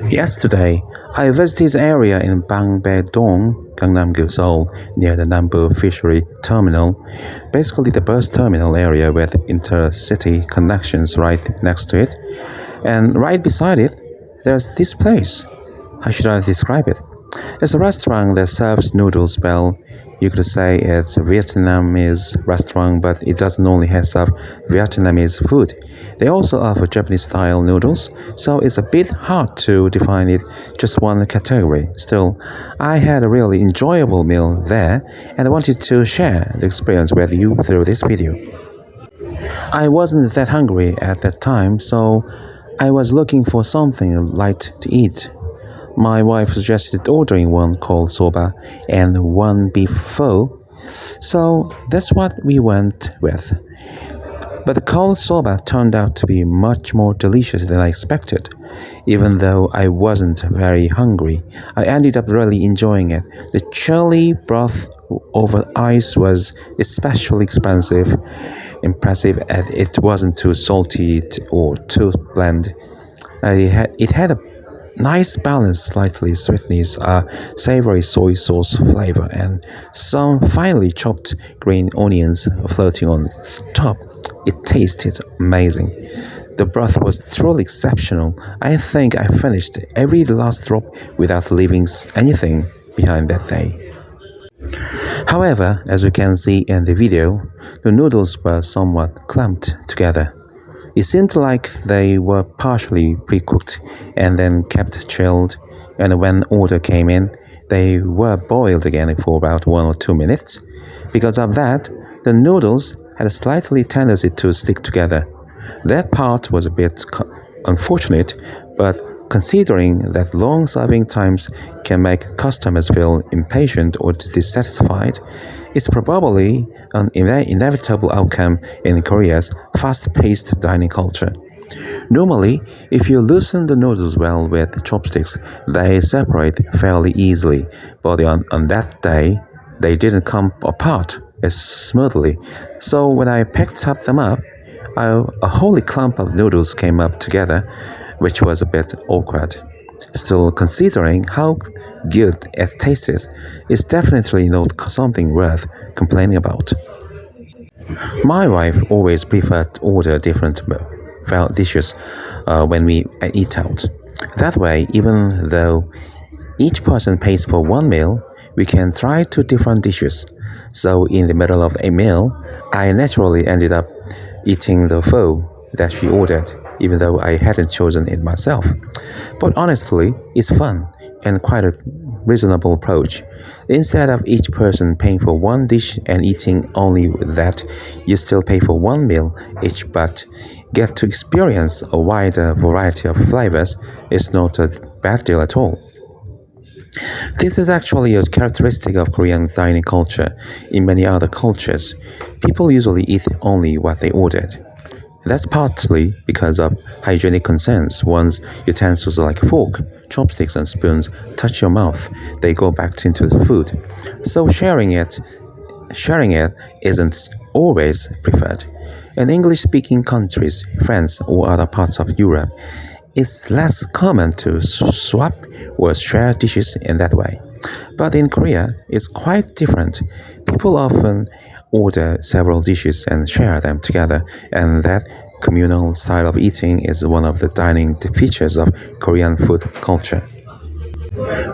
Yesterday, I visited an area in Bangbae-dong, Gangnam-gu, Seoul, near the Nambu Fishery Terminal, basically the bus terminal area with intercity connections right next to it. And right beside it, there's this place. How should I describe it? It's a restaurant that serves noodles well. You could say it's a Vietnamese restaurant, but it doesn't only serve Vietnamese food. They also offer Japanese-style noodles, so it's a bit hard to define it just one category. Still, I had a really enjoyable meal there, and I wanted to share the experience with you through this video. I wasn't that hungry at that time, so I was looking for something light to eat. My wife suggested ordering one cold soba and one beef pho, so that's what we went with. But the cold soba turned out to be much more delicious than I expected. Even though I wasn't very hungry, I ended up really enjoying it. The chili broth over ice was especially impressive as it wasn't too salty or too bland. It had a nice balance, slightly sweetness, savory soy sauce flavor, and some finely chopped green onions floating on top. It tasted amazing. The broth was truly exceptional. I think I finished every last drop without leaving anything behind that day. However, as you can see in the video, the noodles were somewhat clumped together. It seemed like they were partially pre-cooked and then kept chilled, and when order came in, they were boiled again for about 1 or 2 minutes. Because of that, the noodles had a slightly tendency to stick together. That part was a bit unfortunate, but considering that long serving times can make customers feel impatient or dissatisfied, it's probably an inevitable outcome in Korea's fast-paced dining culture. Normally, if you loosen the noodles well with chopsticks, they separate fairly easily, but on that day, they didn't come apart as smoothly. So when I picked them up, a whole clump of noodles came up together, which was a bit awkward. Still, considering how good it tasted, it's definitely not something worth complaining about. My wife always preferred to order different dishes when we eat out. That way, even though each person pays for one meal, we can try 2 different dishes. So in the middle of a meal, I naturally ended up eating the pho that she ordered, even though I hadn't chosen it myself. But honestly, it's fun and quite a reasonable approach. Instead of each person paying for one dish and eating only that, you still pay for one meal each but get to experience a wider variety of flavors. It's not a bad deal at all. This is actually a characteristic of Korean dining culture. In many other cultures, people usually eat only what they ordered. That's partly because of hygienic concerns. Once utensils like fork, chopsticks, and spoons touch your mouth, they go back into the food. So sharing it isn't always preferred. In English-speaking countries, France, or other parts of Europe, it's less common to swap or share dishes in that way. But in Korea, it's quite different. People often order several dishes and share them together, and that communal style of eating is one of the dining features of Korean food culture.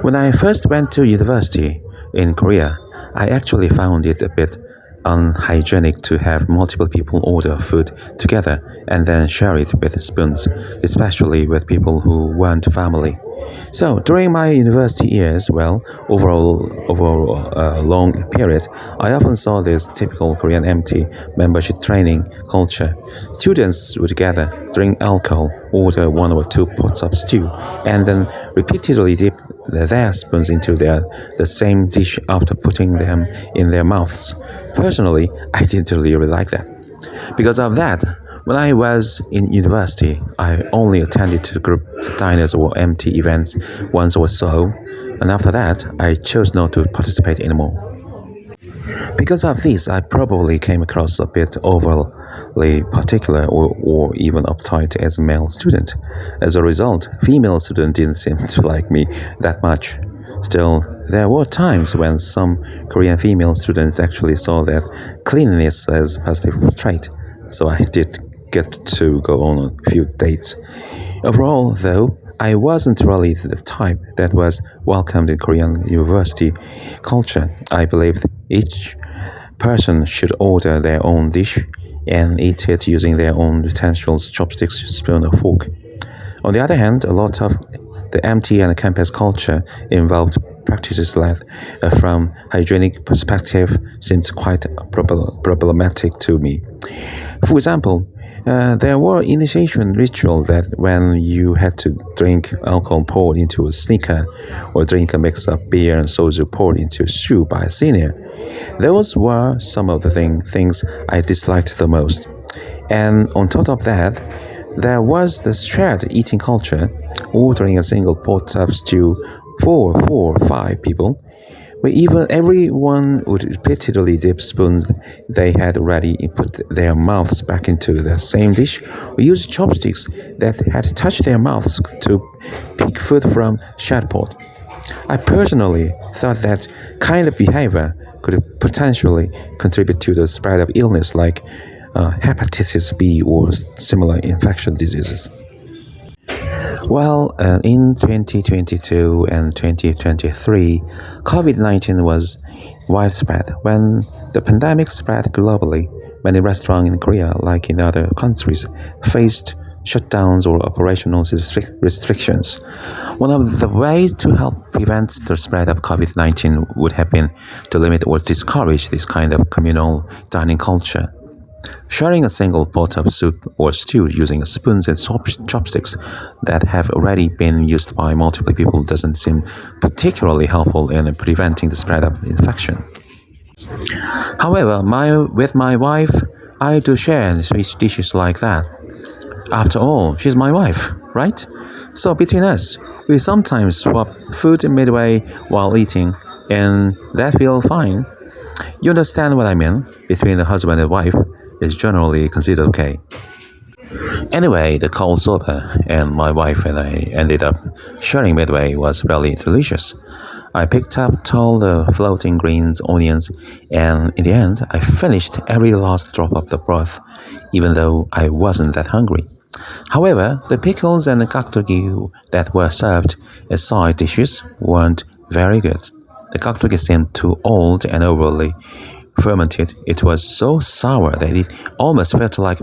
When I first went to university in Korea, I actually found it a bit unhygienic to have multiple people order food together and then share it with spoons, especially with people who weren't family. So during my university years, over a long period, I often saw this typical Korean empty membership training culture. Students would gather, drink alcohol, order 1 or 2 pots of stew, and then repeatedly dip their spoons into the same dish after putting them in their mouths. Personally, I didn't really like that. Because of that, when I was in university, I only attended to group diners or empty events once or so, and after that, I chose not to participate anymore. Because of this, I probably came across a bit particular or even uptight as a male student. As a result, female students didn't seem to like me that much. Still, there were times when some Korean female students actually saw that cleanliness as a positive trait, so I did get to go on a few dates. Overall, though, I wasn't really the type that was welcomed in Korean university culture. I believe each person should order their own dish and eat it using their own utensils, chopsticks, spoon, or fork. On the other hand, a lot of the MT and campus culture involved practices that, from hygienic perspective, seemed quite problematic to me. For example, there were initiation rituals that when you had to drink alcohol poured into a sneaker or drink a mix of beer and soju poured into a shoe by a senior. Those were some of the things I disliked the most. And on top of that, there was the shared eating culture, ordering a single pot of stew for 4 or 5 people, where even everyone would repeatedly dip spoons they had already put their mouths back into the same dish, or use chopsticks that had touched their mouths to pick food from shared pot. I personally thought that kind of behavior could potentially contribute to the spread of illness like hepatitis B or similar infection diseases. Well, in 2022 and 2023, COVID-19 was widespread. When the pandemic spread globally, many restaurants in Korea, like in other countries, faced shutdowns or operational restrictions. One of the ways to help prevent the spread of COVID-19 would have been to limit or discourage this kind of communal dining culture. Sharing a single pot of soup or stew using spoons and chopsticks that have already been used by multiple people doesn't seem particularly helpful in preventing the spread of infection. However, with my wife, I do share dishes like that. After all, she's my wife, right? So between us, we sometimes swap food midway while eating, and that feels fine. You understand what I mean? Between the husband and wife, is generally considered okay. Anyway, the cold soba and my wife and I ended up sharing midway was really delicious. I picked up all the floating greens, onions, and in the end, I finished every last drop of the broth, even though I wasn't that hungry. However, the pickles and the gaktogi that were served as side dishes weren't very good. The gaktogi seemed too old and overly fermented. It was so sour that it almost felt like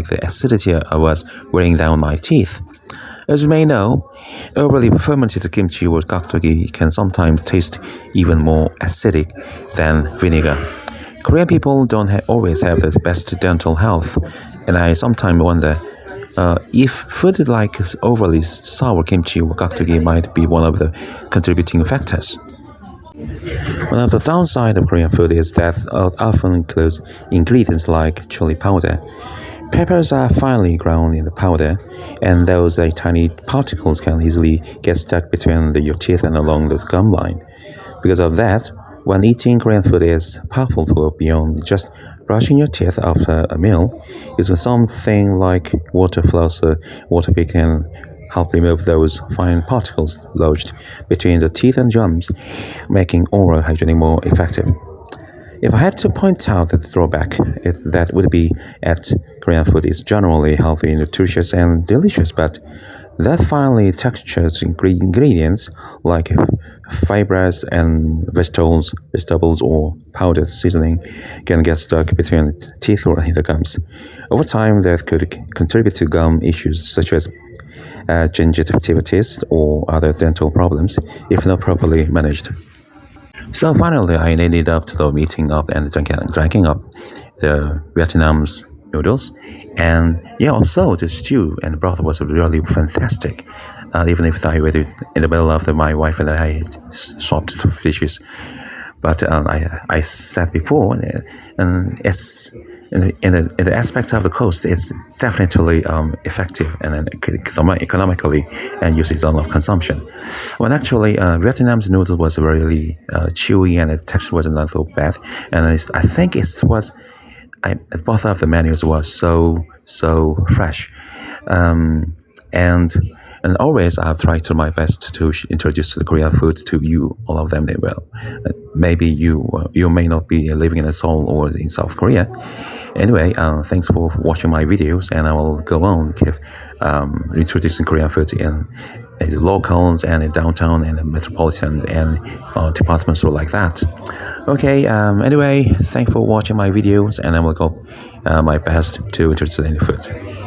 the acidity was wearing down my teeth. As you may know, overly fermented kimchi or gaktogi can sometimes taste even more acidic than vinegar. Korean people don't always have the best dental health, and I sometimes wonder if food like overly sour kimchi or gaktogi might be one of the contributing factors. One of the downsides of Korean food is that it often includes ingredients like chili powder. Peppers are finely ground in the powder, and those tiny particles can easily get stuck between your teeth and along the gum line. Because of that, when eating Korean food is powerful beyond just brushing your teeth after a meal, using something like water floss or water pick can help remove those fine particles lodged between the teeth and gums, making oral hygiene more effective. If I had to point out the drawback, that would be that Korean food is generally healthy, nutritious, and delicious, but that finely textured ingredients like fibers and vegetables or powdered seasoning can get stuck between the teeth or the gums. Over time, that could contribute to gum issues such as gingivitis or other dental problems if not properly managed. So finally, I ended up meeting up and drinking up the Vietnam's noodles, and also the stew and broth was really fantastic. Even if I waited in the middle of my wife and I swapped two dishes, but I said before, and as in the aspect of the cost, it's definitely effective and economically and uses a lot of consumption. When actually Vietnam's noodle was really chewy and the texture was not so bad, and I think it was both of the menus were so fresh, um, and always I've tried to my best to introduce the Korean food to you, all of them. They will. Maybe you may not be living in Seoul or in South Korea. Anyway, thanks for watching my videos, and I will go on keep introducing Korean food in the locals and in downtown and the metropolitan and department store like that. Okay. Anyway, thanks for watching my videos, and I will go my best to introduce any food.